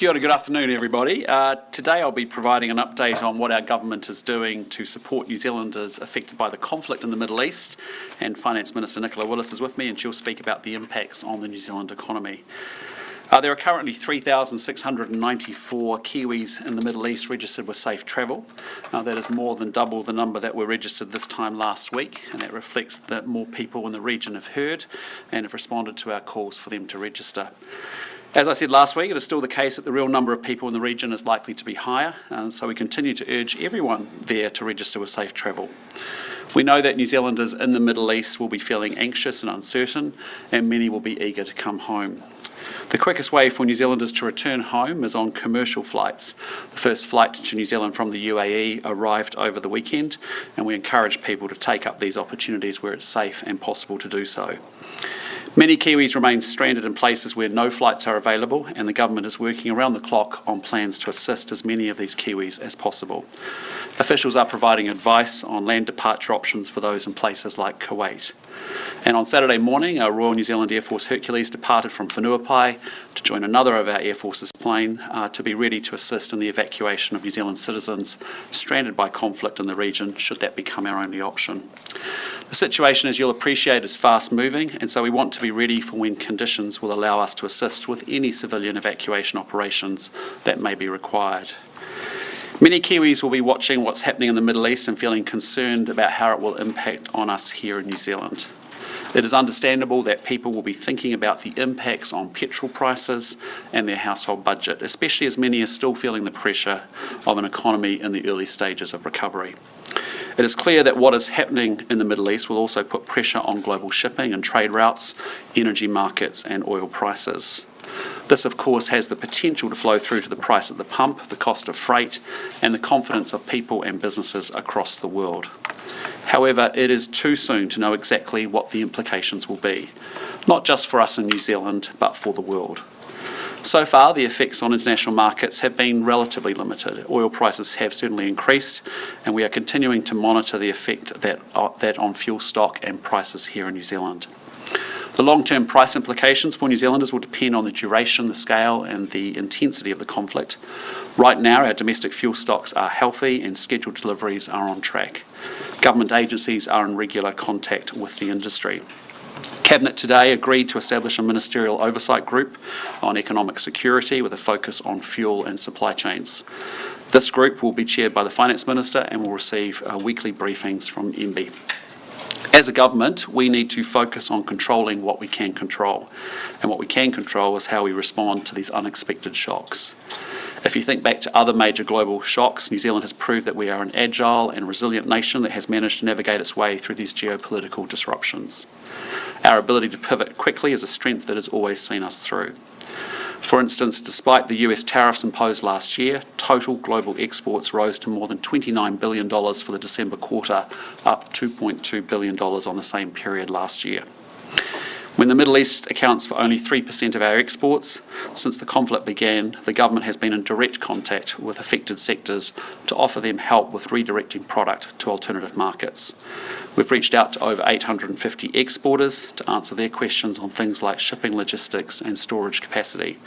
Kia ora, good afternoon everybody. Today I'll be providing an update on what our government is doing to support New Zealanders affected by the conflict in the Middle East, and Finance Minister Nicola Willis is with me and she'll speak about the impacts on the New Zealand economy. There are currently 3,694 Kiwis in the Middle East registered with safe travel. That is more than double the number that were registered this time last week, and that reflects that more people in the region have heard and have responded to our calls for them to register. As I said last week, it is still the case that the real number of people in the region is likely to be higher, and so we continue to urge everyone there to register with safe travel. We know that New Zealanders in the Middle East will be feeling anxious and uncertain, and many will be eager to come home. The quickest way for New Zealanders to return home is on commercial flights. The first flight to New Zealand from the UAE arrived over the weekend, and we encourage people to take up these opportunities where it's safe and possible to do so. Many Kiwis remain stranded in places where no flights are available, and the government is working around the clock on plans to assist as many of these Kiwis as possible. Officials are providing advice on land departure options for those in places like Kuwait. And on Saturday morning, our Royal New Zealand Air Force Hercules departed from Whenuapai to join another of our Air Force's plane to be ready to assist in the evacuation of New Zealand citizens stranded by conflict in the region, should that become our only option. The situation, as you'll appreciate, is fast moving, and so we want to be ready for when conditions will allow us to assist with any civilian evacuation operations that may be required. Many Kiwis will be watching what's happening in the Middle East and feeling concerned about how it will impact on us here in New Zealand. It is understandable that people will be thinking about the impacts on petrol prices and their household budget, especially as many are still feeling the pressure of an economy in the early stages of recovery. It is clear that what is happening in the Middle East will also put pressure on global shipping and trade routes, energy markets and oil prices. This, of course, has the potential to flow through to the price at the pump, the cost of freight, and the confidence of people and businesses across the world. However, it is too soon to know exactly what the implications will be, not just for us in New Zealand, but for the world. So far, the effects on international markets have been relatively limited. Oil prices have certainly increased, and we are continuing to monitor the effect that on fuel stock and prices here in New Zealand. The long-term price implications for New Zealanders will depend on the duration, the scale and the intensity of the conflict. Right now, our domestic fuel stocks are healthy and scheduled deliveries are on track. Government agencies are in regular contact with the industry. Cabinet today agreed to establish a ministerial oversight group on economic security with a focus on fuel and supply chains. This group will be chaired by the Finance Minister and will receive weekly briefings from MB. As a government, we need to focus on controlling what we can control, and what we can control is how we respond to these unexpected shocks. If you think back to other major global shocks, New Zealand has proved that we are an agile and resilient nation that has managed to navigate its way through these geopolitical disruptions. Our ability to pivot quickly is a strength that has always seen us through. For instance, despite the US tariffs imposed last year, total global exports rose to more than $29 billion for the December quarter, up $2.2 billion on the same period last year. When the Middle East accounts for only 3% of our exports, since the conflict began, the government has been in direct contact with affected sectors to offer them help with redirecting product to alternative markets. We've reached out to over 850 exporters to answer their questions on things like shipping logistics and storage capacity,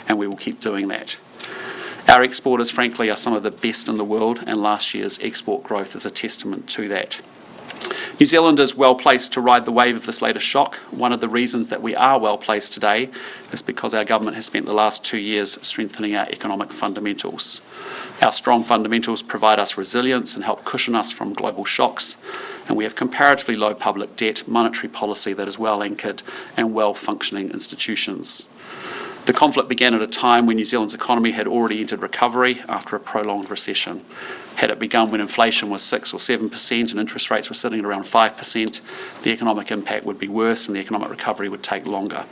and we will keep doing that. Our exporters, frankly, are some of the best in the world, and last year's export growth is a testament to that. New Zealand is well placed to ride the wave of this latest shock. One of the reasons that we are well placed today is because our government has spent the last 2 years strengthening our economic fundamentals. Our strong fundamentals provide us resilience and help cushion us from global shocks, and we have comparatively low public debt, monetary policy that is well anchored, and well-functioning institutions. The conflict began at a time when New Zealand's economy had already entered recovery after a prolonged recession. Had it begun when inflation was 6 or 7% and interest rates were sitting at around 5%, the economic impact would be worse and the economic recovery would take longer.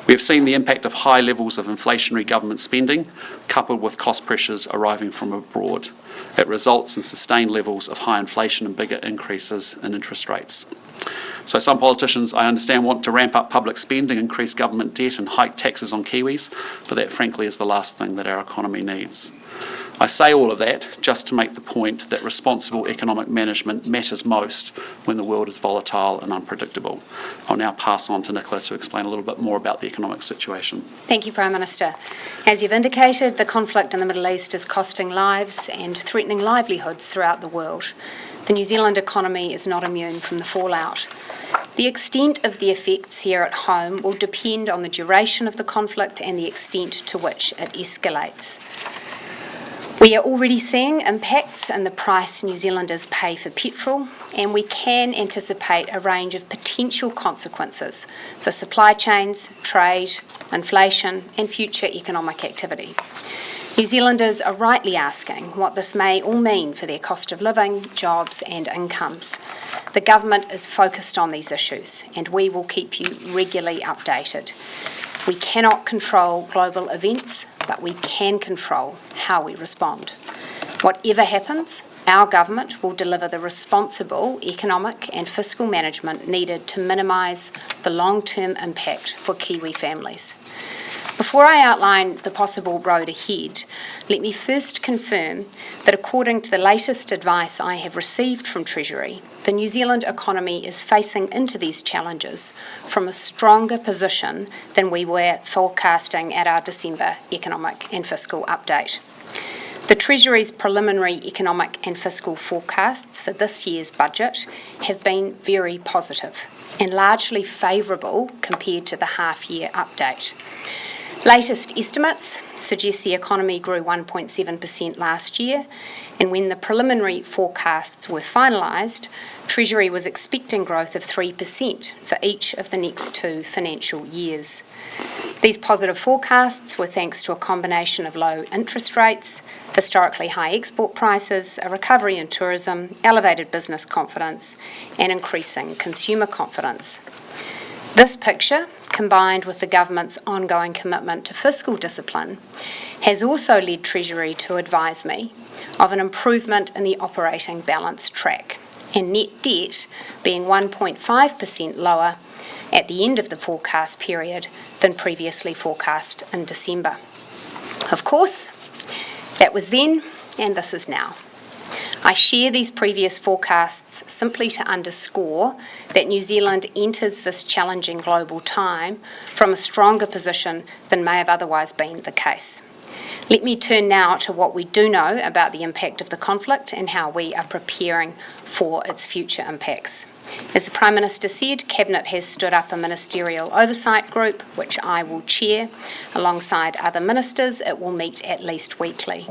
We have seen the impact of high levels of inflationary government spending, coupled with cost pressures arriving from abroad. It results in sustained levels of high inflation and bigger increases in interest rates. So some politicians, I understand, want to ramp up public spending, increase government debt and hike taxes on Kiwis, but that frankly is the last thing that our economy needs. I say all of that just to make the point that responsible economic management matters most when the world is volatile and unpredictable. I'll now pass on to Nicola to explain a little bit more about the economic situation. Thank you, Prime Minister. As you've indicated, the conflict in the Middle East is costing lives and threatening livelihoods throughout the world. The New Zealand economy is not immune from the fallout. The extent of the effects here at home will depend on the duration of the conflict and the extent to which it escalates. We are already seeing impacts in the price New Zealanders pay for petrol, and we can anticipate a range of potential consequences for supply chains, trade, inflation, and future economic activity. New Zealanders are rightly asking what this may all mean for their cost of living, jobs, and incomes. The government is focused on these issues, and we will keep you regularly updated. We cannot control global events, but we can control how we respond. Whatever happens, our government will deliver the responsible economic and fiscal management needed to minimise the long-term impact for Kiwi families. Before I outline the possible road ahead, let me first confirm that according to the latest advice I have received from Treasury, the New Zealand economy is facing into these challenges from a stronger position than we were forecasting at our December economic and fiscal update. The Treasury's preliminary economic and fiscal forecasts for this year's budget have been very positive and largely favourable compared to the half-year update. Latest estimates suggest the economy grew 1.7% last year, and when the preliminary forecasts were finalised, Treasury was expecting growth of 3% for each of the next 2 financial years. These positive forecasts were thanks to a combination of low interest rates, historically high export prices, a recovery in tourism, elevated business confidence, and increasing consumer confidence. This picture, combined with the government's ongoing commitment to fiscal discipline, has also led Treasury to advise me of an improvement in the operating balance track, and net debt being 1.5% lower at the end of the forecast period than previously forecast in December. Of course, that was then, and this is now. I share these previous forecasts simply to underscore that New Zealand enters this challenging global time from a stronger position than may have otherwise been the case. Let me turn now to what we do know about the impact of the conflict and how we are preparing for its future impacts. As the Prime Minister said, Cabinet has stood up a ministerial oversight group, which I will chair. Alongside other ministers, it will meet at least weekly.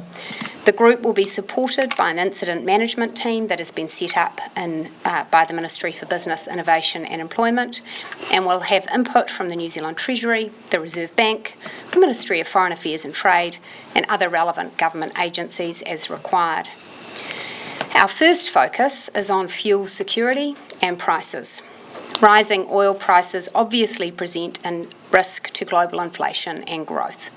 The group will be supported by an incident management team that has been set up by the Ministry for Business, Innovation and Employment, and will have input from the New Zealand Treasury, the Reserve Bank, the Ministry of Foreign Affairs and Trade, and other relevant government agencies as required. Our first focus is on fuel security and prices. Rising oil prices obviously present a risk to global inflation and growth.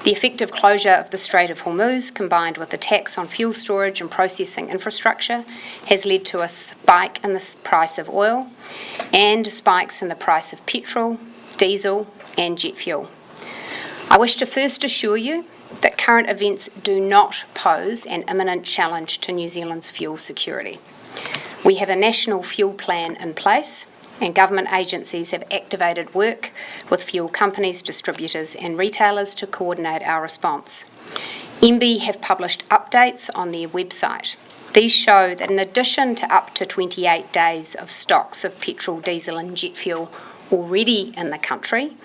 The effective closure of the Strait of Hormuz, combined with attacks on fuel storage and processing infrastructure, has led to a spike in the price of oil and spikes in the price of petrol, diesel and jet fuel. I wish to first assure you that current events do not pose an imminent challenge to New Zealand's fuel security. We have a national fuel plan in place, and government agencies have activated work with fuel companies, distributors and retailers to coordinate our response. MB have published updates on their website. These show that in addition to up to 28 days of stocks of petrol, diesel and jet fuel already in the country,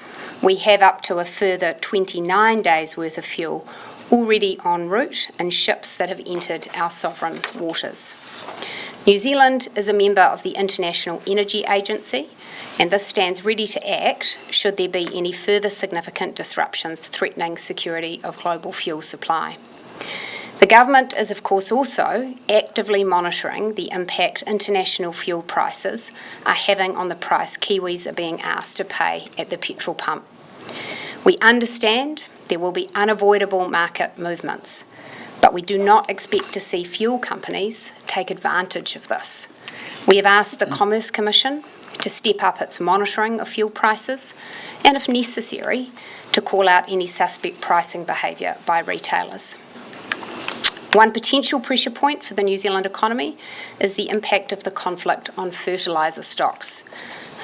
we have up to a further 29 days worth of fuel already en route in ships that have entered our sovereign waters. New Zealand is a member of the International Energy Agency, and this stands ready to act should there be any further significant disruptions threatening security of global fuel supply. The government is, of course, also actively monitoring the impact international fuel prices are having on the price Kiwis are being asked to pay at the petrol pump. We understand there will be unavoidable market movements, but we do not expect to see fuel companies take advantage of this. We have asked the Commerce Commission to step up its monitoring of fuel prices, and if necessary, to call out any suspect pricing behaviour by retailers. One potential pressure point for the New Zealand economy is the impact of the conflict on fertiliser stocks.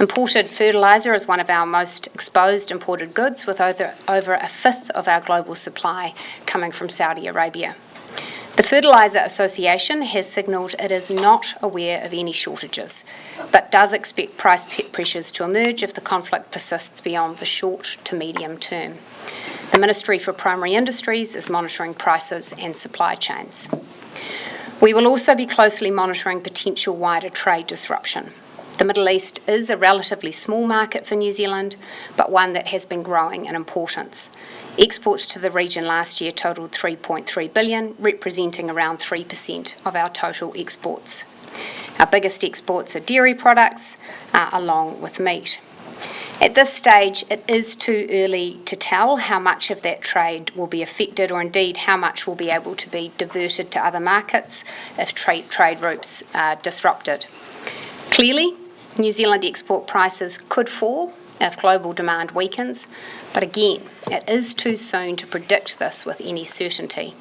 Imported fertiliser is one of our most exposed imported goods, with over a fifth of our global supply coming from Saudi Arabia. The Fertiliser Association has signalled it is not aware of any shortages, but does expect price pressures to emerge if the conflict persists beyond the short to medium term. The Ministry for Primary Industries is monitoring prices and supply chains. We will also be closely monitoring potential wider trade disruption. The Middle East is a relatively small market for New Zealand, but one that has been growing in importance. Exports to the region last year totalled $3.3 billion, representing around 3% of our total exports. Our biggest exports are dairy products, along with meat. At this stage, it is too early to tell how much of that trade will be affected, or indeed how much will be able to be diverted to other markets if trade routes are disrupted. Clearly, New Zealand export prices could fall if global demand weakens, but again, it is too soon to predict this with any certainty.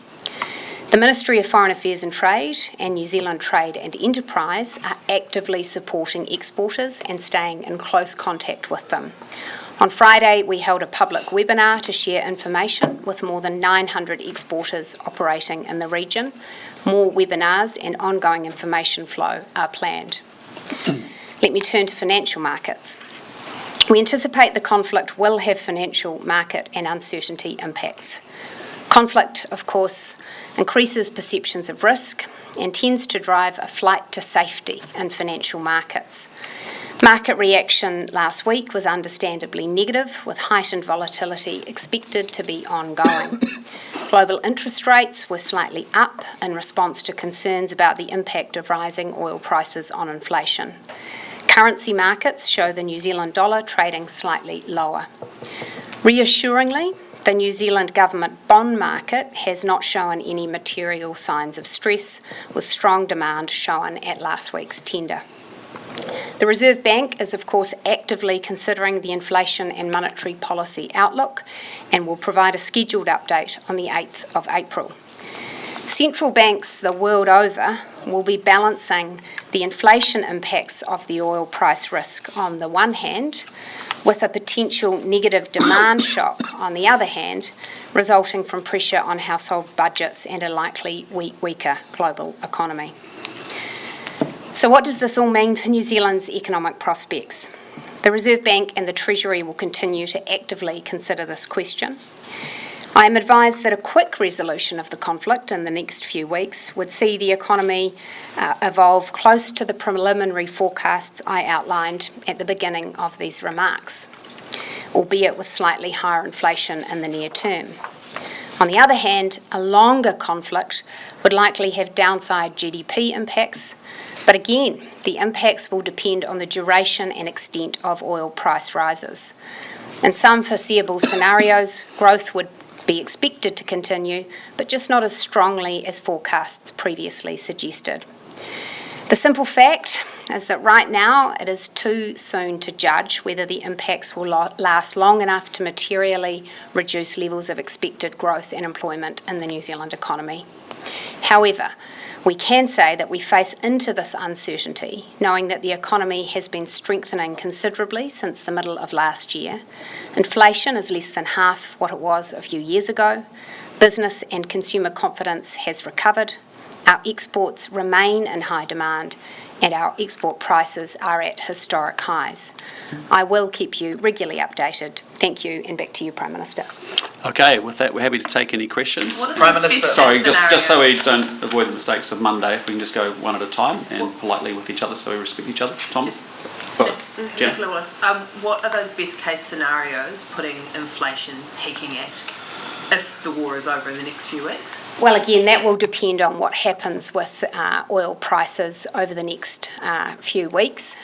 The Ministry of Foreign Affairs and Trade and New Zealand Trade and Enterprise are actively supporting exporters and staying in close contact with them. On Friday, we held a public webinar to share information with more than 900 exporters operating in the region. More webinars and ongoing information flow are planned. Let me turn to financial markets. We anticipate the conflict will have financial market and uncertainty impacts. Conflict, of course, increases perceptions of risk and tends to drive a flight to safety in financial markets. Market reaction last week was understandably negative, with heightened volatility expected to be ongoing. Global interest rates were slightly up in response to concerns about the impact of rising oil prices on inflation. Currency markets show the New Zealand dollar trading slightly lower. Reassuringly, the New Zealand government bond market has not shown any material signs of stress, with strong demand shown at last week's tender. The Reserve Bank is, of course, actively considering the inflation and monetary policy outlook and will provide a scheduled update on the 8th of April. Central banks the world over will be balancing the inflation impacts of the oil price risk on the one hand, with a potential negative demand shock on the other hand, resulting from pressure on household budgets and a likely weaker global economy. So what does this all mean for New Zealand's economic prospects? The Reserve Bank and the Treasury will continue to actively consider this question. I am advised that a quick resolution of the conflict in the next few weeks would see the economy evolve close to the preliminary forecasts I outlined at the beginning of these remarks, albeit with slightly higher inflation in the near term. On the other hand, a longer conflict would likely have downside GDP impacts, but again, the impacts will depend on the duration and extent of oil price rises. In some foreseeable scenarios, growth would be expected to continue, but just not as strongly as forecasts previously suggested. The simple fact is that right now it is too soon to judge whether the impacts will last long enough to materially reduce levels of expected growth and employment in the New Zealand economy. However, we can say that we face into this uncertainty, knowing that the economy has been strengthening considerably since the middle of last year. Inflation is less than half what it was a few years ago. Business and consumer confidence has recovered. Our exports remain in high demand, and our export prices are at historic highs. I will keep you regularly updated. Thank you, and back to you, Prime Minister. Okay, with that, we're happy to take any questions. Prime Minister. Sorry, just so we don't avoid the mistakes of Monday, if we can just go one at a time and politely with each other so we respect each other. Tom? Nicola Willis, what are those best case scenarios putting inflation peaking at? if the war is over in the next few weeks? Well, again, that will depend on what happens with oil prices over the next few weeks.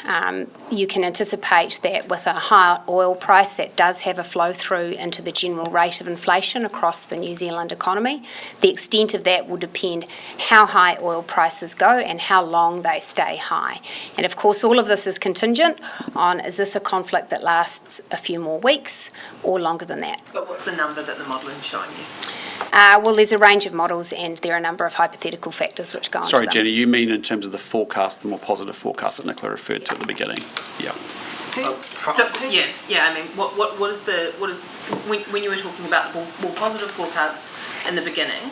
You can anticipate that with a higher oil price, that does have a flow through into the general rate of inflation across the New Zealand economy. The extent of that will depend how high oil prices go and how long they stay high. And of course, all of this is contingent on, is this a conflict that lasts a few more weeks or longer than that? But what's the number that the modelling's showing you? Well, there's a range of models and there are a number of hypothetical factors which go into Sorry, them. Jenny, you mean in terms of the forecast, the more positive forecast that Nicola referred to at the beginning? Yeah. I mean, what is when you were talking about the more positive forecasts in the beginning,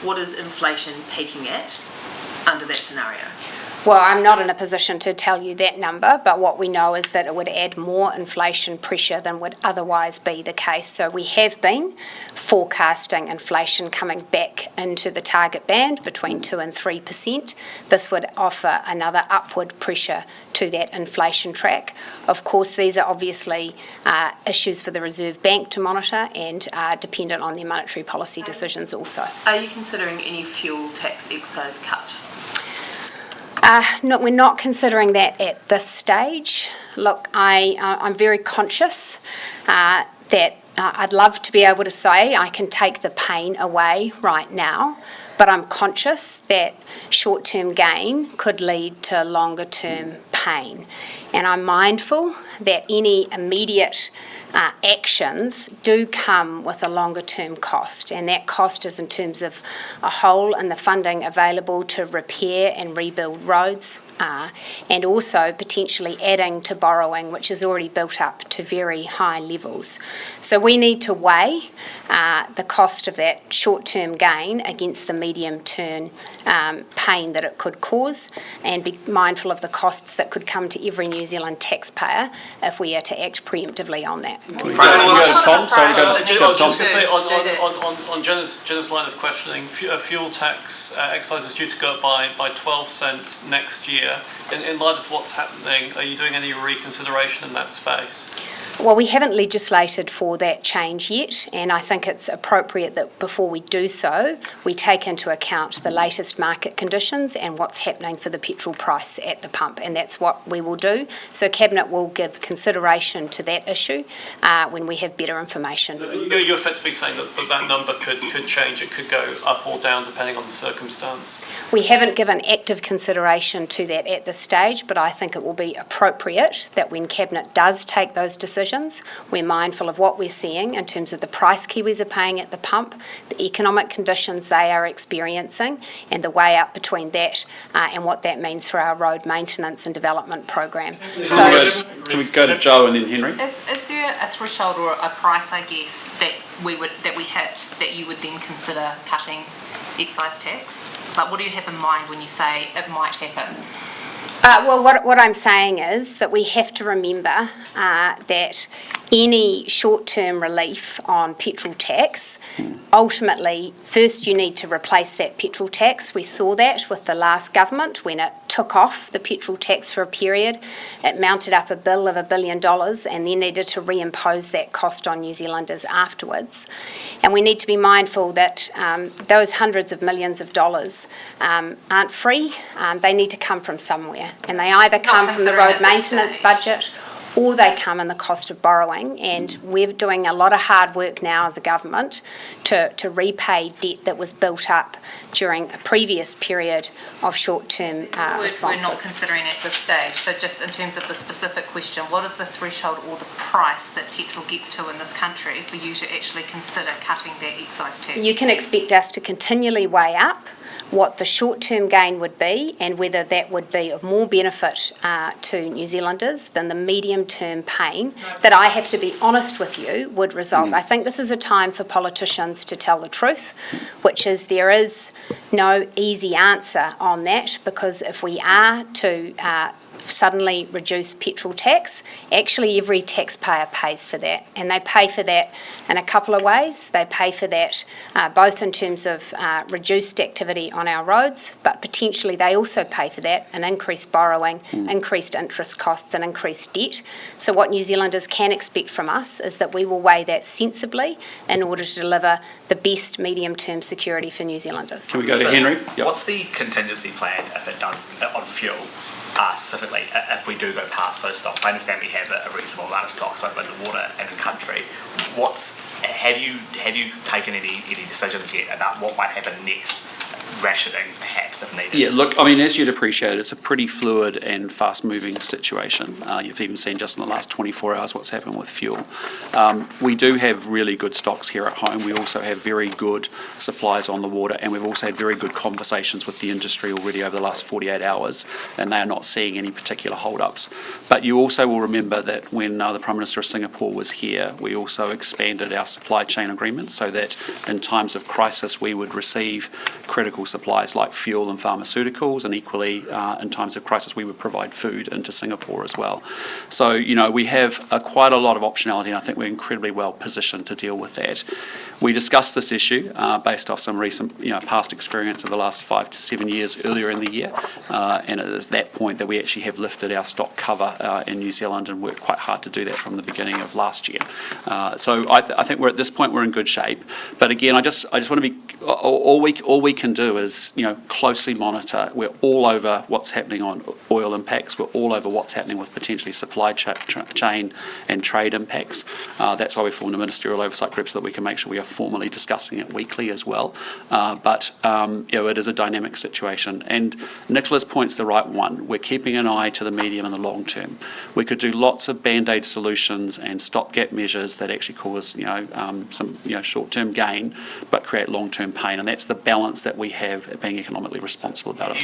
what is inflation peaking at under that scenario? Well, I'm not in a position to tell you that number, but what we know is that it would add more inflation pressure than would otherwise be the case. So we have been forecasting inflation coming back into the target band between 2 and 3%. This would offer another upward pressure to that inflation track. Of course, these are obviously issues for the Reserve Bank to monitor and are dependent on their monetary policy decisions also. Are you considering any fuel tax excise cut? No, we're not considering that at this stage. Look, I'm very conscious that I'd love to be able to say I can take the pain away right now, but I'm conscious that short-term gain could lead to longer-term pain. And I'm mindful that any immediate actions do come with a longer-term cost, and that cost is in terms of a hole in the funding available to repair and rebuild roads, and also potentially adding to borrowing, which is already built up to very high levels. So we need to weigh the cost of that short-term gain against the medium-term pain that it could cause, and be mindful of the costs that could come to every New Zealand taxpayer if we are to act preemptively on that. Can we go to Tom? Sorry, go to I was Tom. just going to say, on Jenna's line of questioning, fuel tax excise is due to go up by 12 cents next year. In light of what's happening, are you doing any reconsideration in that space? Well, we haven't legislated for that change yet, and I think it's appropriate that before we do so, we take into account the latest market conditions and what's happening for the petrol price at the pump, and that's what we will do. So Cabinet will give consideration to that issue when we have better information. So you're effectively saying that number could change, it could go up or down depending on the circumstance? We haven't given active consideration to that at this stage, but I think it will be appropriate that when Cabinet does take those decisions, we're mindful of what we're seeing in terms of the price Kiwis are paying at the pump, the economic conditions they are experiencing, and the way up between that and what that means for our road maintenance and development program. Can we go to Joe and then Henry? Is there a threshold or a price, I guess, that we hit that you would then consider cutting excise tax? Like, what do you have in mind when you say it might happen? Well, what I'm saying is that we have to remember that any short-term relief on petrol tax, ultimately, first you need to replace that petrol tax. We saw that with the last government when it took off the petrol tax for a period. It mounted up a bill of $1 billion and then needed to reimpose that cost on New Zealanders afterwards. And we need to be mindful that those hundreds of millions of dollars aren't free. They need to come from somewhere. And they either come from the road maintenance budget or they come in the cost of borrowing. And we're doing a lot of hard work now as a government to repay debt that was built up during a previous period of short-term responses. We're not considering at this stage. So just in terms of the specific question, what is the threshold or the price that petrol gets to in this country for you to actually consider cutting that excise tax? You can expect us to continually weigh up what the short-term gain would be and whether that would be of more benefit to New Zealanders than the medium-term pain that, I have to be honest with you, would result. I think this is a time for politicians to tell the truth, which is there is no easy answer on that, because if we are to suddenly reduce petrol tax, actually every taxpayer pays for that, and they pay for that in a couple of ways. They pay for that both in terms of reduced activity on our roads, but potentially they also pay for that in increased borrowing, increased interest costs and increased debt. So what New Zealanders can expect from us is that we will weigh that sensibly in order to deliver the best medium-term security for New Zealanders. Can we go to Henry? Yep. What's the contingency plan if it does on fuel? Specifically, if we do go past those stocks? I understand we have a reasonable amount of stocks both in the water and in country. Have you taken any decisions yet about what might happen next? Rationing, perhaps, if needed? Yeah, look, I mean, as you'd appreciate, it's a pretty fluid and fast-moving situation. You've even seen just in the last 24 hours what's happened with fuel. We do have really good stocks here at home. We also have very good supplies on the water, and we've also had very good conversations with the industry already over the last 48 hours, and they are not seeing any particular hold-ups. But you also will remember that when the Prime Minister of Singapore was here, we also expanded our supply chain agreement so that in times of crisis we would receive critical supplies like fuel and pharmaceuticals, and equally in times of crisis we would provide food into Singapore as well. So, you know, we have quite a lot of optionality, and I think we're incredibly well positioned to deal with that. We discussed this issue based off some recent, past experience of the last 5 to 7 years earlier in the year, and it is that point that we actually have lifted our stock cover in New Zealand and worked quite hard to do that from the beginning of last year. So I think we're at this point we're in good shape. But again, I just want to be all we can do is closely monitor. We're all over what's happening on oil impacts. We're all over what's happening with potentially supply chain and trade impacts. That's why we formed a ministerial oversight group so that we can make sure we are formally discussing it weekly as well. But it is a dynamic situation. And Nicola's point's the right one. We're keeping an eye to the medium and the long term. We could do lots of band-aid solutions and stopgap measures that actually cause some short-term gain, but create long-term pain. And that's the balance that we have at being economically responsible about it.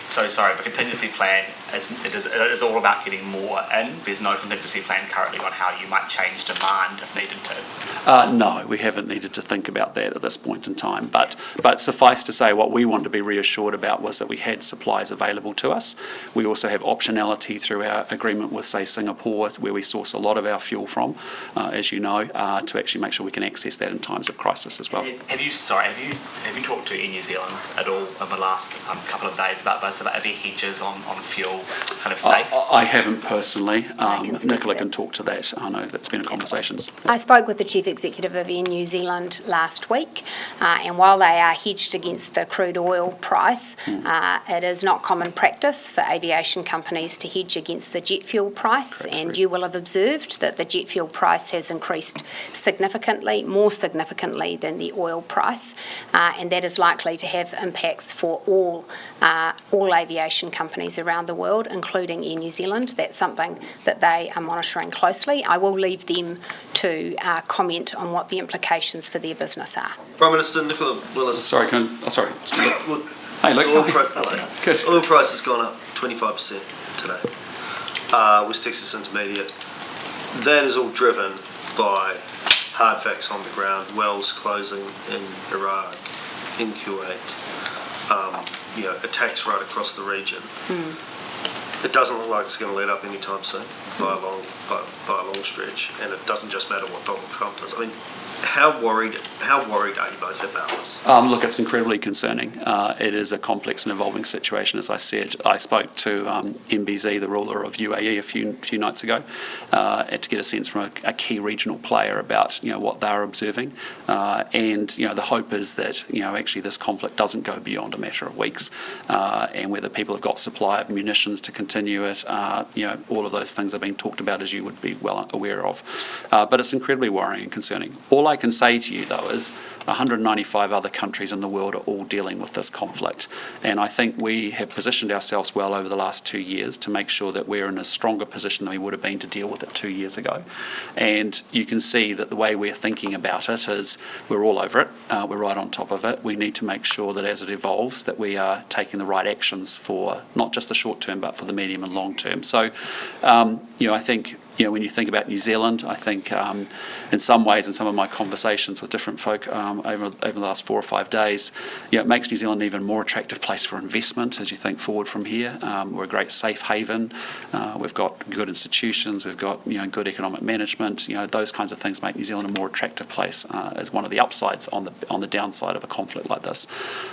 So sorry, the contingency plan is all about getting more in. There's no contingency plan currently on how you might change demand if needed to. No, we haven't needed to think about that at this point in time. But suffice to say, what we wanted to be reassured about was that we had supplies available to us. We also have optionality through our agreement with, say, Singapore, where we source a lot of our fuel from, as you know, to actually make sure we can access that in times of crisis as well. Have you talked to Air New Zealand at all in the last couple of days about this? About are there hedges on fuel kind of safe? I haven't personally. Nicola can talk to that. I know that's been in conversations. I spoke with the Chief Executive of Air New Zealand last week, and while they are hedged against the crude oil price, it is not common practice for aviation companies to hedge against the jet fuel price. Correct, and you will have observed that the jet fuel price has increased significantly, more significantly than the oil price, and that is likely to have impacts for all aviation companies around the world, including Air New Zealand. That's something that they are monitoring closely. I will leave them to comment on what the implications for their business are. Prime Minister Nicola Willis. Sorry. Hey, Luke. Hello. Good. Oil price has gone up 25% today. West Texas Intermediate. That is all driven by hard facts on the ground, wells closing in Iraq, in Kuwait, attacks right across the region. It doesn't look like it's going to let up anytime soon by a long stretch, and it doesn't just matter what Donald Trump does. I mean, how worried are you both about this? Look, it's incredibly concerning. It is a complex and evolving situation. As I said, I spoke to MBZ, the ruler of UAE, a few nights ago, to get a sense from a key regional player about what they're observing, and the hope is that actually this conflict doesn't go beyond a matter of weeks, and whether people have got supply of munitions to continue it, all of those things are being talked about, as you would be well aware of. But it's incredibly worrying and concerning. All I can say to you, though, is 195 other countries in the world are all dealing with this conflict. And I think we have positioned ourselves well over the last 2 years to make sure that we're in a stronger position than we would have been to deal with it 2 years ago. And you can see that the way we're thinking about it is we're all over it. We're right on top of it. We need to make sure that as it evolves that we are taking the right actions for not just the short term but for the medium and long term. So, I think when you think about New Zealand, I think in some ways, in some of my conversations with different folk over the last 4 or 5 days, it makes New Zealand an even more attractive place for investment as you think forward from here. We're a great safe haven. We've got good institutions. We've got good economic management. Those kinds of things make New Zealand a more attractive place as one of the upsides on the downside of a conflict like this.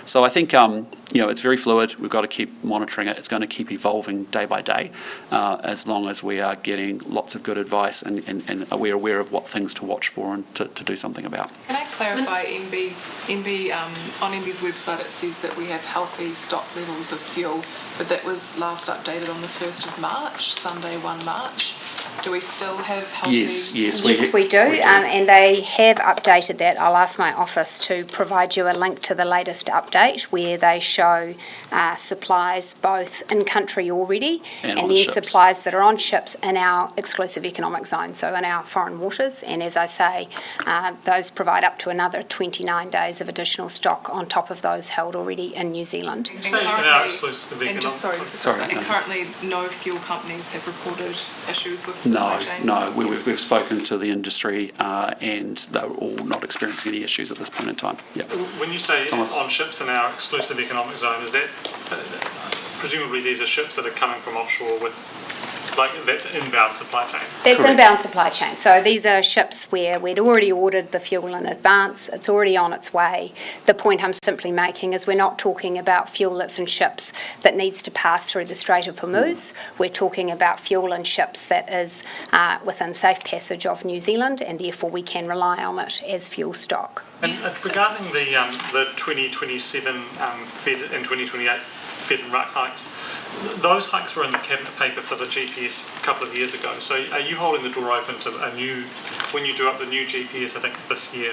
So I think it's very fluid. We've got to keep monitoring it. It's going to keep evolving day by day as long as we are getting lots of good advice and we're aware of what things to watch for and to do something about. Can I clarify, on NB's website it says that we have healthy stock levels of fuel, but that was last updated on the 1st of March, Sunday 1 March. Do we still have healthy? Yes, we do. And they have updated that. I'll ask my office to provide you a link to the latest update where they show supplies both in country already and then ships. Supplies that are on ships in our exclusive economic zone, so in our foreign waters. And as I say, those provide up to another 29 days of additional stock on top of those held already in New Zealand. And currently no fuel companies have reported issues with supply chains? No, we've spoken to the industry and they're all not experiencing any issues at this point in time. Yeah. When you say Thomas. On ships in our exclusive economic zone, is that presumably these are ships that are coming from offshore with that's inbound supply chain? That's Correct. inbound supply chain. So these are ships where we'd already ordered the fuel in advance. It's already on its way. The point I'm simply making is we're not talking about fuel that's in ships that needs to pass through the Strait of Hormuz. We're talking about fuel in ships that is within safe passage of New Zealand, and therefore we can rely on it as fuel stock. And regarding the 2027 Fed and 2028 Fed and RUC hikes, those hikes were in the cabinet paper for the GPS a couple of years ago. So are you holding the door open to when you do up the new GPS, I think this year,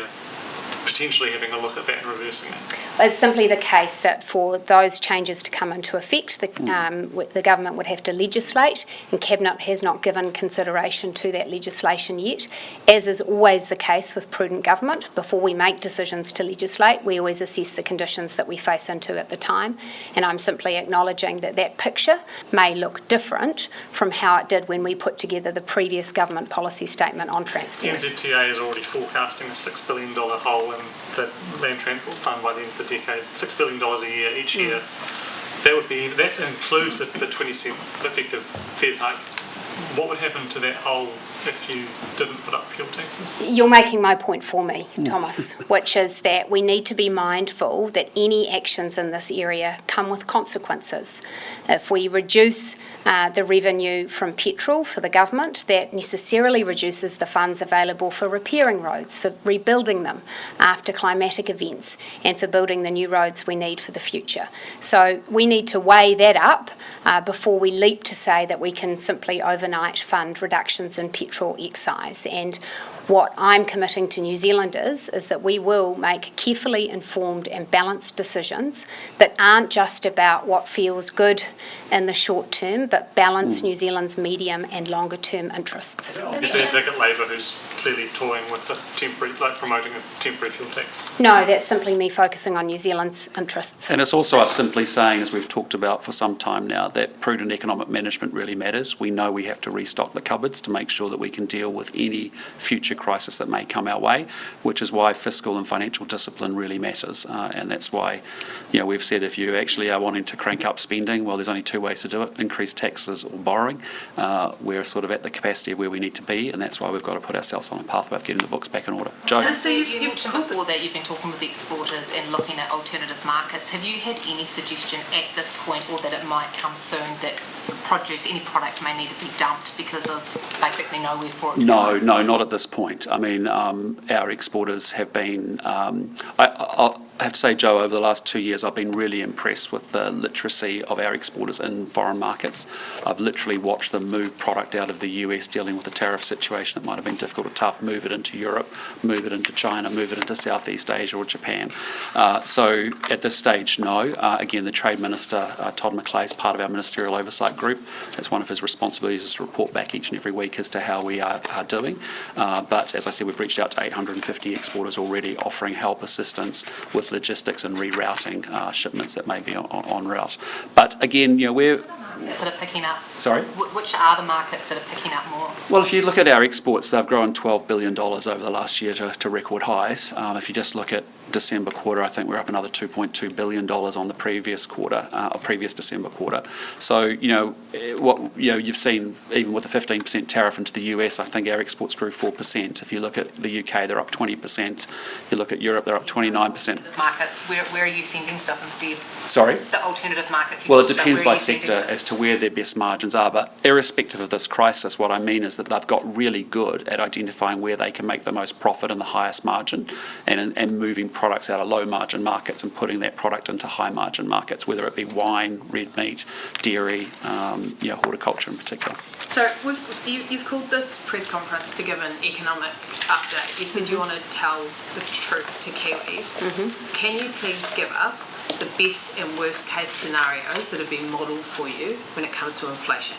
potentially having a look at that and reversing it? It's simply the case that for those changes to come into effect, the government would have to legislate, and Cabinet has not given consideration to that legislation yet. As is always the case with prudent government, before we make decisions to legislate, we always assess the conditions that we face into at the time, and I'm simply acknowledging that that picture may look different from how it did when we put together the previous government policy statement on transport. NZTA is already forecasting a $6 billion hole in the Land Transport Fund by the end of the decade, $6 billion a year each year. That includes the 20% effective Fed hike. What would happen to that hole if you didn't put up fuel taxes? You're making my point for me, Thomas, which is that we need to be mindful that any actions in this area come with consequences. If we reduce the revenue from petrol for the government, that necessarily reduces the funds available for repairing roads, for rebuilding them after climatic events, and for building the new roads we need for the future. So we need to weigh that up before we leap to say that we can simply overnight fund reductions in petrol excise. And what I'm committing to New Zealanders is that we will make carefully informed and balanced decisions that aren't just about what feels good in the short term, but balance New Zealand's medium and longer term interests. Is there a dig at Labour who's clearly toying with the temporary, promoting a temporary fuel tax? No, that's simply me focusing on New Zealand's interests. And it's also us simply saying, as we've talked about for some time now, that prudent economic management really matters. We know we have to restock the cupboards to make sure that we can deal with any future crisis that may come our way, which is why fiscal and financial discipline really matters. And that's why we've said if you actually are wanting to crank up spending, well, there's only two ways to do it: increase taxes or borrowing. We're sort of at the capacity of where we need to be, and that's why we've got to put ourselves on a pathway of getting the books back in order. Joe? You mentioned before that you've been talking with exporters and looking at alternative markets. Have you had any suggestion at this point, or that it might come soon, that any product may need to be dumped because of basically nowhere for it to go? No, not at this point. I mean, our exporters have been, I have to say, Joe, over the last 2 years, I've been really impressed with the literacy of our exporters in foreign markets. I've literally watched them move product out of the US dealing with a tariff situation that might have been difficult or tough, move it into Europe, move it into China, move it into Southeast Asia or Japan. So at this stage, no. Again, the Trade Minister, Todd McClay, is part of our ministerial oversight group. That's one of his responsibilities, is to report back each and every week as to how we are doing. But as I said, we've reached out to 850 exporters already, offering help, assistance with logistics and rerouting shipments that may be en route. But again, markets that are picking up? Sorry? Which are the markets that are picking up more? Well, if you look at our exports, they've grown $12 billion over the last year to record highs. If you just look at December quarter, I think we're up another $2.2 billion on the previous quarter, or previous December quarter. So, you've seen, even with the 15% tariff into the US, I think our exports grew 4%. If you look at the UK, they're up 20%. You look at Europe, they're up 29%. Markets, where are you sending stuff instead? Sorry? The alternative markets. Well, it depends by sector as to where their best margins are, but irrespective of this crisis, what I mean is that they've got really good at identifying where they can make the most profit and the highest margin, and moving products out of low margin markets and putting that product into high margin markets, whether it be wine, red meat, dairy, horticulture in particular. So you've called this press conference to give an economic update. You said you want to tell the truth to Kiwis. Can you please give us the best and worst case scenarios that have been modelled for you when it comes to inflation?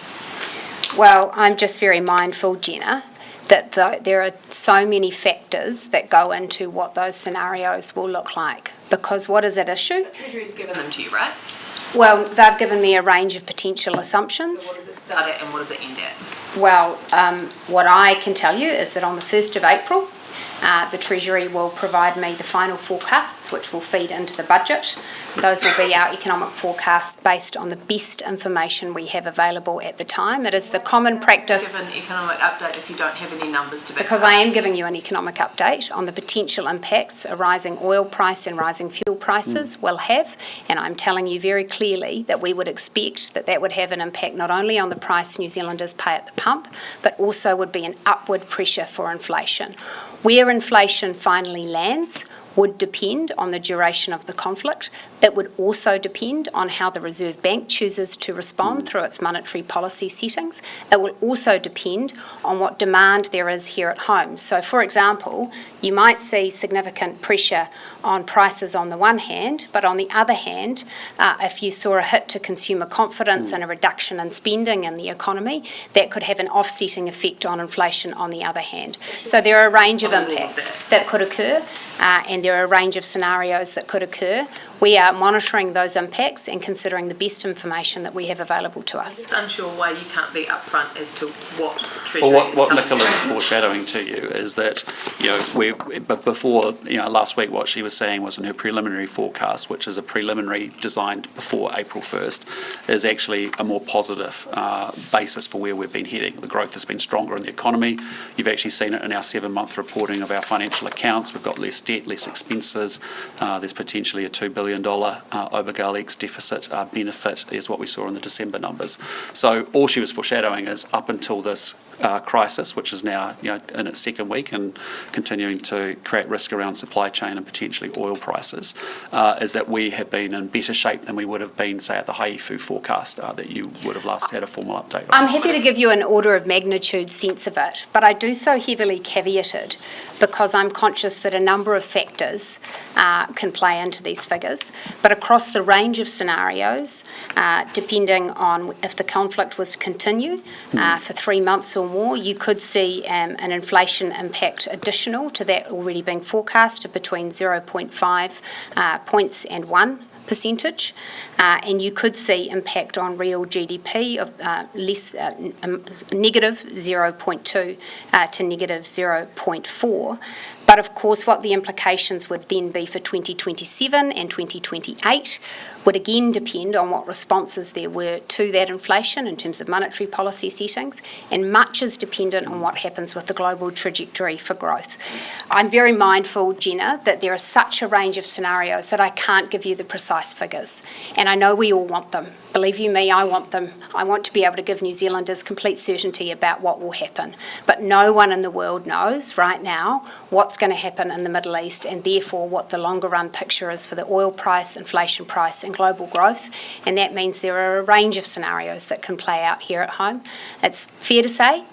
Well, I'm just very mindful, Jenna, that there are so many factors that go into what those scenarios will look like. Because what is at issue? The Treasury's given them to you, right? Well, they've given me a range of potential assumptions. So what does it start at and what does it end at? Well, what I can tell you is that on the 1st of April, the Treasury will provide me the final forecasts, which will feed into the budget. Those will be our economic forecasts based on the best information we have available at the time. It is the common practice. Give an economic update if you don't have any numbers to back Because up. I am giving you an economic update on the potential impacts a rising oil price and rising fuel prices will have, and I'm telling you very clearly that we would expect that would have an impact not only on the price New Zealanders pay at the pump, but also would be an upward pressure for inflation. Where inflation finally lands would depend on the duration of the conflict. It would also depend on how the Reserve Bank chooses to respond through its monetary policy settings. It will also depend on what demand there is here at home. So, for example, you might see significant pressure on prices on the one hand, but on the other hand, if you saw a hit to consumer confidence and a reduction in spending in the economy, that could have an offsetting effect on inflation on the other hand. So there are a range of impacts that could occur, and there are a range of scenarios that could occur. We are monitoring those impacts and considering the best information that we have available to us. I'm just unsure why you can't be upfront as to what Treasury Well, is what telling Nicola's you. foreshadowing to you is that, but before, last week what she was saying was in her preliminary forecast, which is a preliminary designed before April 1st, is actually a more positive basis for where we've been heading. The growth has been stronger in the economy. You've actually seen it in our 7-month reporting of our financial accounts. We've got less debt, less expenses. There's potentially a $2 billion Obergalex deficit benefit is what we saw in the December numbers. So all she was foreshadowing is up until this crisis, which is now in its second week and continuing to create risk around supply chain and potentially oil prices, is that we have been in better shape than we would have been, say, at the Haifu forecast that you would have last had a formal update on. I'm happy to give you an order of magnitude sense of it, but I do so heavily caveated because I'm conscious that a number of factors can play into these figures. But across the range of scenarios, depending on if the conflict was to continue for 3 months or more, you could see an inflation impact additional to that already being forecast of between 0.5 points and 1%, and you could see impact on real GDP of negative 0.2 to negative 0.4. But of course, what the implications would then be for 2027 and 2028 would again depend on what responses there were to that inflation in terms of monetary policy settings, and much is dependent on what happens with the global trajectory for growth. I'm very mindful, Jenna, that there is such a range of scenarios that I can't give you the precise figures, and I know we all want them. Believe you me, I want them. I want to be able to give New Zealanders complete certainty about what will happen. But no one in the world knows right now what's going to happen in the Middle East, and therefore what the longer run picture is for the oil price, inflation price and global growth. And that means there are a range of scenarios that can play out here at home. It's fair to say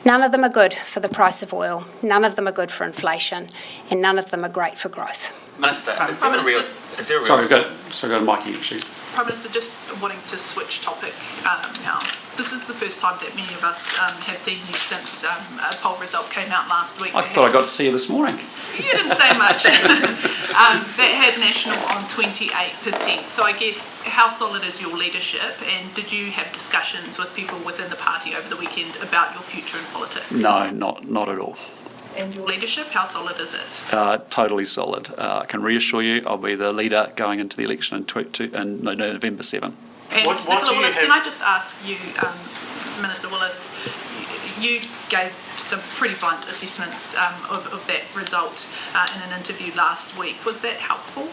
none of them are good for the price of oil, none of them are good for inflation, and none of them are great for growth. Minister, is there a real... Sorry, go to Mikey, actually. Prime Minister, just wanting to switch topic now. This is the first time that many of us have seen you since a poll result came out last week. I thought I got to see you this morning. You didn't say much. that had National on 28%. So I guess how solid is your leadership, and did you have discussions with people within the party over the weekend about your future in politics? No, not at all. And your leadership, how solid is it? Totally solid. I can reassure you I'll be the leader going into the election in November 7. And What Nicola do you Willis, have- can I just ask you, Minister Willis, you gave some pretty blunt assessments of that result in an interview last week. Was that helpful?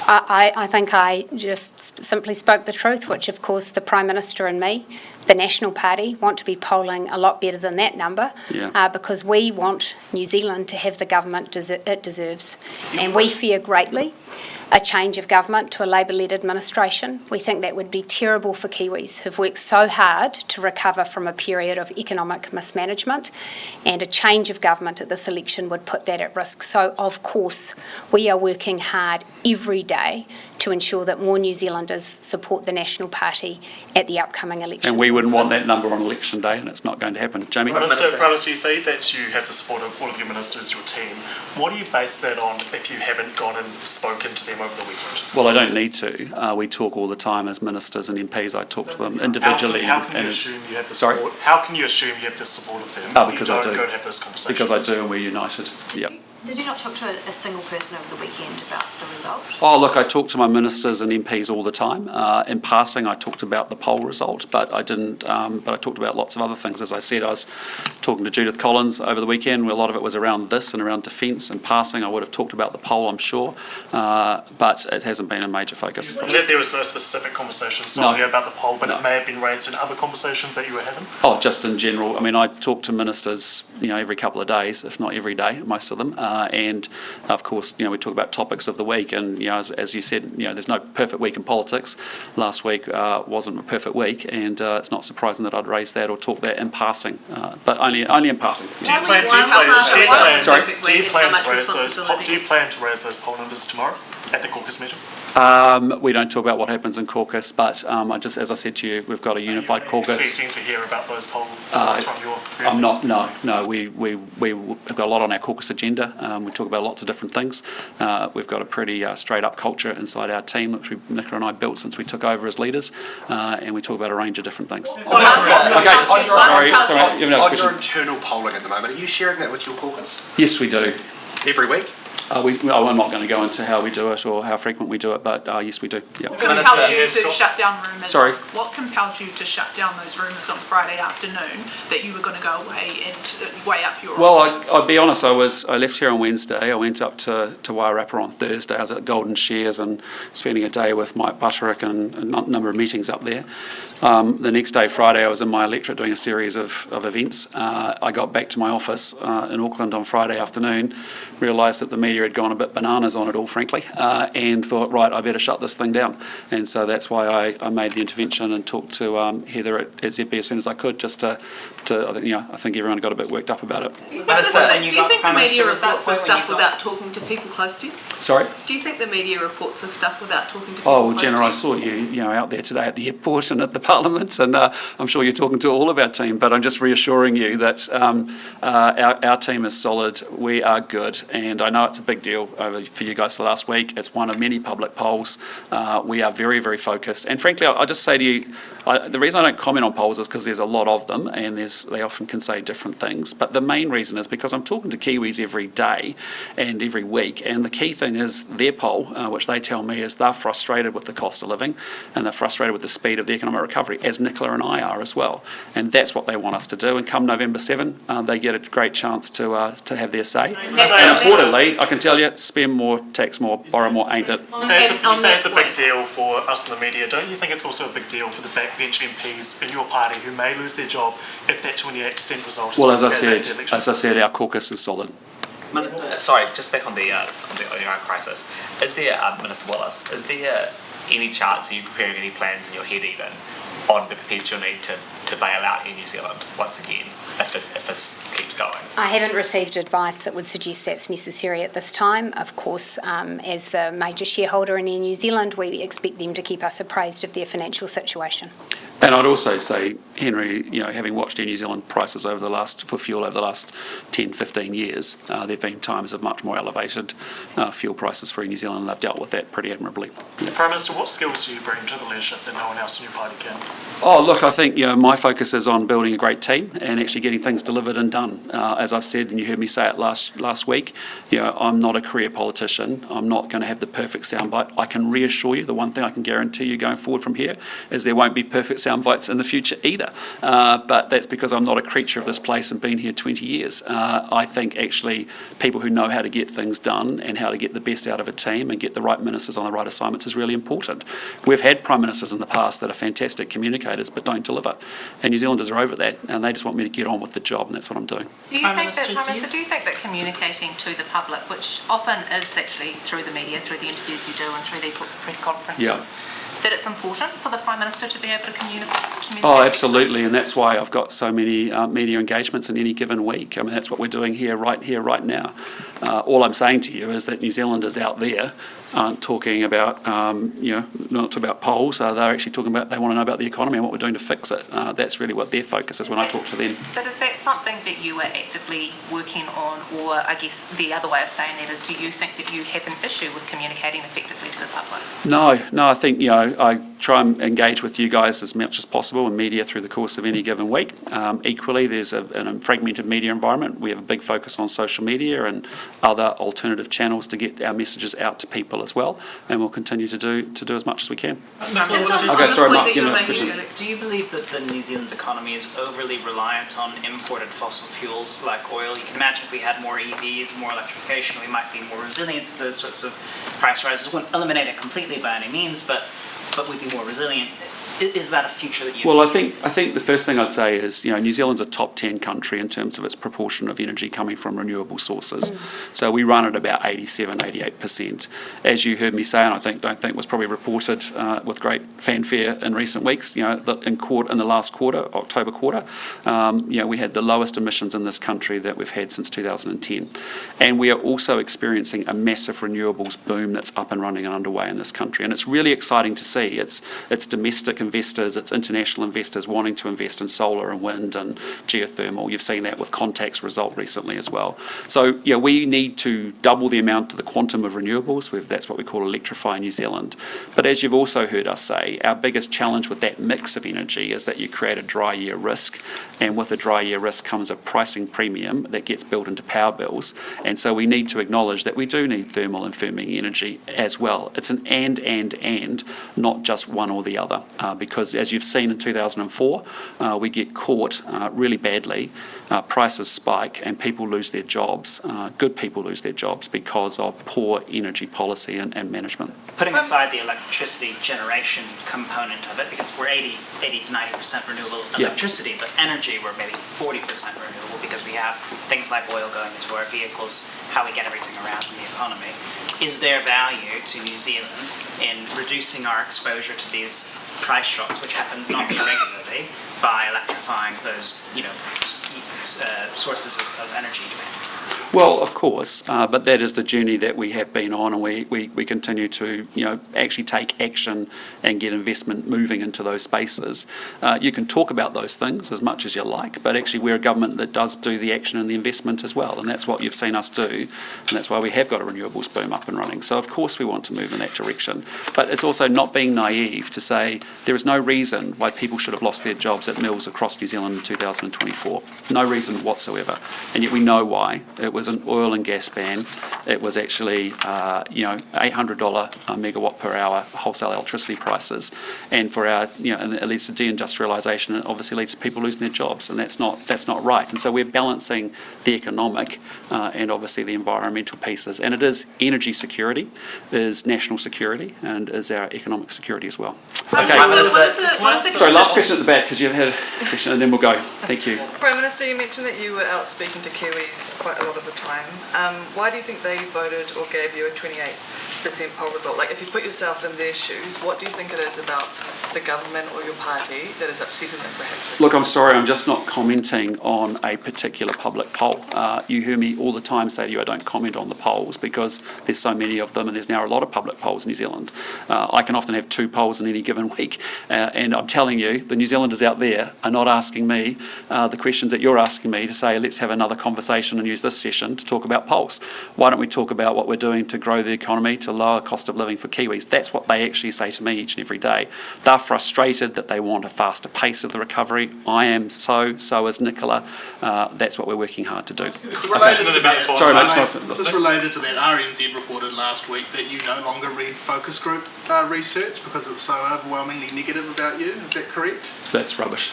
I think I just simply spoke the truth, which of course the Prime Minister and me, the National Party, want to be polling a lot better than that number, because we want New Zealand to have the government it deserves. And we fear greatly a change of government to a Labour-led administration. We think that would be terrible for Kiwis who've worked so hard to recover from a period of economic mismanagement, and a change of government at this election would put that at risk. So, of course, we are working hard every day to ensure that more New Zealanders support the National Party at the upcoming election. And we wouldn't want that number on election day, and it's not going to happen. Jamie? Minister, you say that you have the support of all of your ministers, your team. What do you base that on if you haven't gone and spoken to them over the weekend? Well, I don't need to. We talk all the time as ministers and MPs. I talk to them individually. How can you assume you have the support? How can you assume you have the support of them? Because you I don't do. go and have those conversations? Because I do, and we're united. Yeah. Did you not talk to a single person over the weekend about the result? Oh, look, I talk to my ministers and MPs all the time. In passing, I talked about the poll result, but I didn't. But I talked about lots of other things. As I said, I was talking to Judith Collins over the weekend, where a lot of it was around this and around defence. In passing, I would have talked about the poll, I'm sure, but it hasn't been a major focus. And that there was no specific conversation solely about the poll, but it may have been raised in other conversations that you were having? Oh, just in general. I mean, I talk to ministers, every couple of days, if not every day, most of them. And of course, we talk about topics of the week. And as you said, there's no perfect week in politics. Last week wasn't a perfect week, and it's not surprising that I'd raise that or talk that in passing, but only in passing. Do you plan to raise those poll numbers tomorrow at the caucus meeting? We don't talk about what happens in caucus, but as I said to you, we've got a unified caucus. Expecting to hear about those poll results from your I'm not. No. We've got a lot on our caucus agenda. We talk about lots of different things. We've got a pretty straight up culture inside our team, which Nicola and I built since we took over as leaders, and we talk about a range of different things. On your internal polling at the moment, are you sharing that with your caucus? Yes, we do. Every week? I'm not going to go into how we do it or how frequent we do it, but yes, we do. Yep. What compelled you to shut down rumours? Sorry? What compelled you to shut down those rumours on Friday afternoon that you were going to go away and weigh up your options? I'll be honest, I left here on Wednesday. I went up to Wairarapa on Thursday. I was at Golden Shares and spending a day with Mike Butterick and a number of meetings up there. The next day, Friday, I was in my electorate doing a series of events. I got back to my office in Auckland on Friday afternoon, realised that the media had gone a bit bananas on it all, frankly, and thought, right, I better shut this thing down. And so that's why I made the intervention and talked to Heather at ZB as soon as I could, just to I think everyone got a bit worked up about it. Do you think the media reports the stuff without talking to people close to you? Sorry? Do you think the media reports the stuff without talking to people Oh, well, close Jenna, to I you? saw you out there today at the airport and at the Parliament, and I'm sure you're talking to all of our team, but I'm just reassuring you that our team is solid, we are good, and I know it's a big deal for you guys for last week. It's one of many public polls. We are very, very focused, and frankly, I'll just say to you, the reason I don't comment on polls is because there's a lot of them, and they often can say different things, but the main reason is because I'm talking to Kiwis every day and every week, and the key thing is their poll, which they tell me is they're frustrated with the cost of living, and they're frustrated with the speed of the economic recovery, as Nicola and I are as well. And that's what they want us to do. And come November 7, they get a great chance to have their say. And importantly, I can tell you, spend more, tax more, borrow more, ain't it? You say it's a big deal for us in the media. Don't you think it's also a big deal for the backbench MPs in your party who may lose their job if that 28% result is Well, as I said, our caucus is solid. Sorry, just back on the Iran crisis. Is there, Minister Willis, is there any chance, are you preparing any plans in your head even, on the potential need to to bail out Air New Zealand once again if this keeps going? I haven't received advice that would suggest that's necessary at this time. Of course, as the major shareholder in Air New Zealand, we expect them to keep us appraised of their financial situation. And I'd also say, Henry, having watched Air New Zealand prices for fuel over the last 10, 15 years, there have been times of much more elevated fuel prices for Air New Zealand, and they've dealt with that pretty admirably. Prime Minister, what skills do you bring to the leadership that no one else in your party can? Oh, look, I think my focus is on building a great team and actually getting things delivered and done. As I've said, and you heard me say it last week, I'm not a career politician. I'm not going to have the perfect soundbite. I can reassure you, the one thing I can guarantee you going forward from here is there won't be perfect sound bites in the future either. But that's because I'm not a creature of this place and been here 20 years. I think actually people who know how to get things done and how to get the best out of a team and get the right ministers on the right assignments is really important. We've had prime ministers in the past that are fantastic communicators but don't deliver. And New Zealanders are over that and they just want me to get on with the job, and that's what I'm doing. Do you think that communicating to the public, which often is actually through the media, through the interviews you do and through these sorts of press conferences, that it's important for the Prime Minister to be able to communicate? Oh, absolutely, and that's why I've got so many media engagements in any given week. I mean, that's what we're doing here, right now. All I'm saying to you is that New Zealanders out there aren't talking about, not about polls. They're actually talking about, they want to know about the economy and what we're doing to fix it. That's really what their focus is when I talk to them. But is that something that you are actively working on, or I guess the other way of saying that is, do you think that you have an issue with communicating effectively to the public? No, I think, I try and engage with you guys as much as possible in media through the course of any given week. Equally, there's a fragmented media environment. We have a big focus on social media and other alternative channels to get our messages out to people as well, and we'll continue to do as much as we can. Do you believe that the New Zealand economy is overly reliant on imported fossil fuels like oil? You can imagine if we had more EVs, more electrification, we might be more resilient to those sorts of price rises. We won't eliminate it completely by any means, but we'd be more resilient. Is that a future that you? Well, I think the first thing I'd say is, New Zealand's a top 10 country in terms of its proportion of energy coming from renewable sources. So we run at about 87, 88%. As you heard me say, and don't think was probably reported with great fanfare in recent weeks, that in the last quarter, October quarter, we had the lowest emissions in this country that we've had since 2010. And we are also experiencing a massive renewables boom that's up and running and underway in this country. And it's really exciting to see. It's domestic investors, it's international investors wanting to invest in solar and wind and geothermal. You've seen that with Contact's result recently as well. So we need to double the amount of the quantum of renewables. That's what we call Electrify New Zealand. But as you've also heard us say, our biggest challenge with that mix of energy is that you create a dry year risk, and with a dry year risk comes a pricing premium that gets built into power bills. And so we need to acknowledge that we do need thermal and firming energy as well. It's an and, not just one or the other. Because as you've seen in 2004, we get caught really badly, prices spike and people lose their jobs. Good people lose their jobs because of poor energy policy and management. Putting aside the electricity generation component of it, because we're 80 to 90% renewable electricity, but energy we're maybe 40% renewable because we have things like oil going into our vehicles, how we get everything around in the economy. Is there value to New Zealand in reducing our exposure to these price shocks, which happen not irregularly, by electrifying those, sources of energy demand? Well, of course, but that is the journey that we have been on, and we continue to actually take action and get investment moving into those spaces. You can talk about those things as much as you like, but actually we're a government that does do the action and the investment as well, and that's what you've seen us do, and that's why we have got a renewables boom up and running. So of course we want to move in that direction, but it's also not being naive to say there is no reason why people should have lost their jobs at mills across New Zealand in 2024. No reason whatsoever, and yet we know why. It was an oil and gas ban. It was actually, $800 a megawatt per hour wholesale electricity prices, and for our, and it leads to deindustrialisation, and it obviously leads to people losing their jobs, and that's not right. And so we're balancing the economic and obviously the environmental pieces, and it is energy security, is national security, and is our economic security as well. Okay. Sorry, last question at the back because you've had a question, and then we'll go. Thank you. Prime Minister, you mentioned that you were out speaking to Kiwis quite a lot of the time. Why do you think they voted or gave you a 28% poll result? Like, if you put yourself in their shoes, what do you think it is about the government or your party that is upsetting them, perhaps? Look, I'm sorry, I'm just not commenting on a particular public poll. You hear me all the time say to you I don't comment on the polls because there's so many of them and there's now a lot of public polls in New Zealand. I can often have 2 polls in any given week, and I'm telling you, the New Zealanders out there are not asking me the questions that you're asking me to say, let's have another conversation and use this session to talk about polls. Why don't we talk about what we're doing to grow the economy, to lower cost of living for Kiwis? That's what they actually say to me each and every day. They're frustrated that they want a faster pace of the recovery. I am so is Nicola. That's what we're working hard to do. Related to that, Sorry, mate, just related to that, RNZ reported last week that you no longer read focus group research because it's so overwhelmingly negative about you. Is that correct? That's rubbish.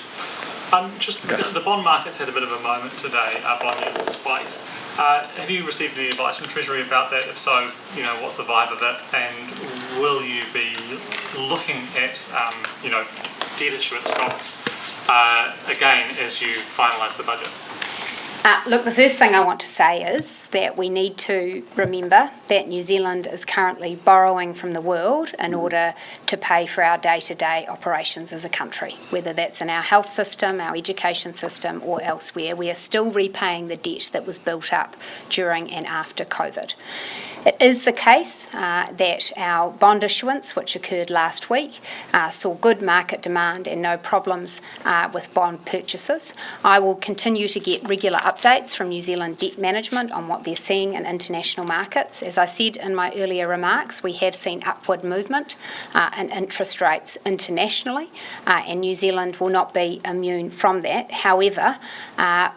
The bond market's had a bit of a moment today. Bond yields has spiked. Have you received any advice from Treasury about that? If so, what's the vibe of it? And will you be looking at, debt issuance costs again as you finalise the budget? Look, the first thing I want to say is that we need to remember that New Zealand is currently borrowing from the world in order to pay for our day-to-day operations as a country, whether that's in our health system, our education system, or elsewhere. We are still repaying the debt that was built up during and after COVID. It is the case that our bond issuance, which occurred last week, saw good market demand and no problems with bond purchases. I will continue to get regular updates from New Zealand Debt Management on what they're seeing in international markets. As I said in my earlier remarks, we have seen upward movement in interest rates internationally, and New Zealand will not be immune from that. However,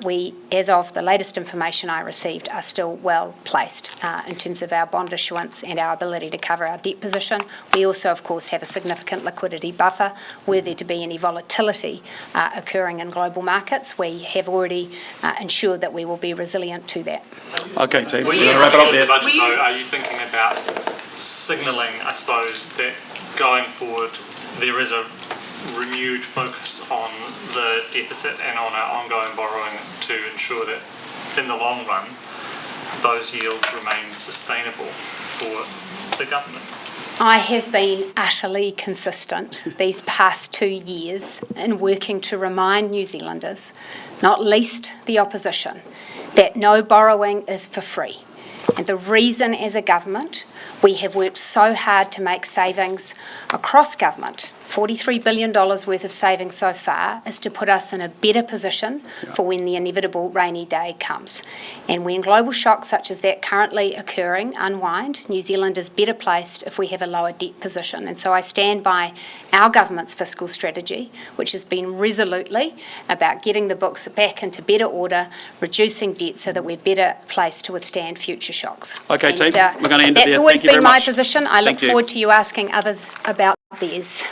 we, as of the latest information I received, are still well placed in terms of our bond issuance and our ability to cover our debt position. We also, of course, have a significant liquidity buffer. Were there to be any volatility occurring in global markets, we have already ensured that we will be resilient to that. Okay, team, When you wrap it up there, budget though, are you thinking about signalling, I suppose, that going forward there is a renewed focus on the deficit and on our ongoing borrowing to ensure that in the long run those yields remain sustainable for the government? I have been utterly consistent these past 2 years in working to remind New Zealanders, not least the opposition, that no borrowing is for free. And the reason as a government we have worked so hard to make savings across government, $43 billion worth of savings so far, is to put us in a better position for when the inevitable rainy day comes. And when global shocks such as that currently occurring unwind, New Zealand is better placed if we have a lower debt position. And so I stand by our government's fiscal strategy, which has been resolutely about getting the books back into better order, reducing debt so that we're better placed to withstand future shocks. Okay, and, team, we're going to end it there. That's always Thank you very been my much. position. I look Thank you. forward to you asking others about theirs.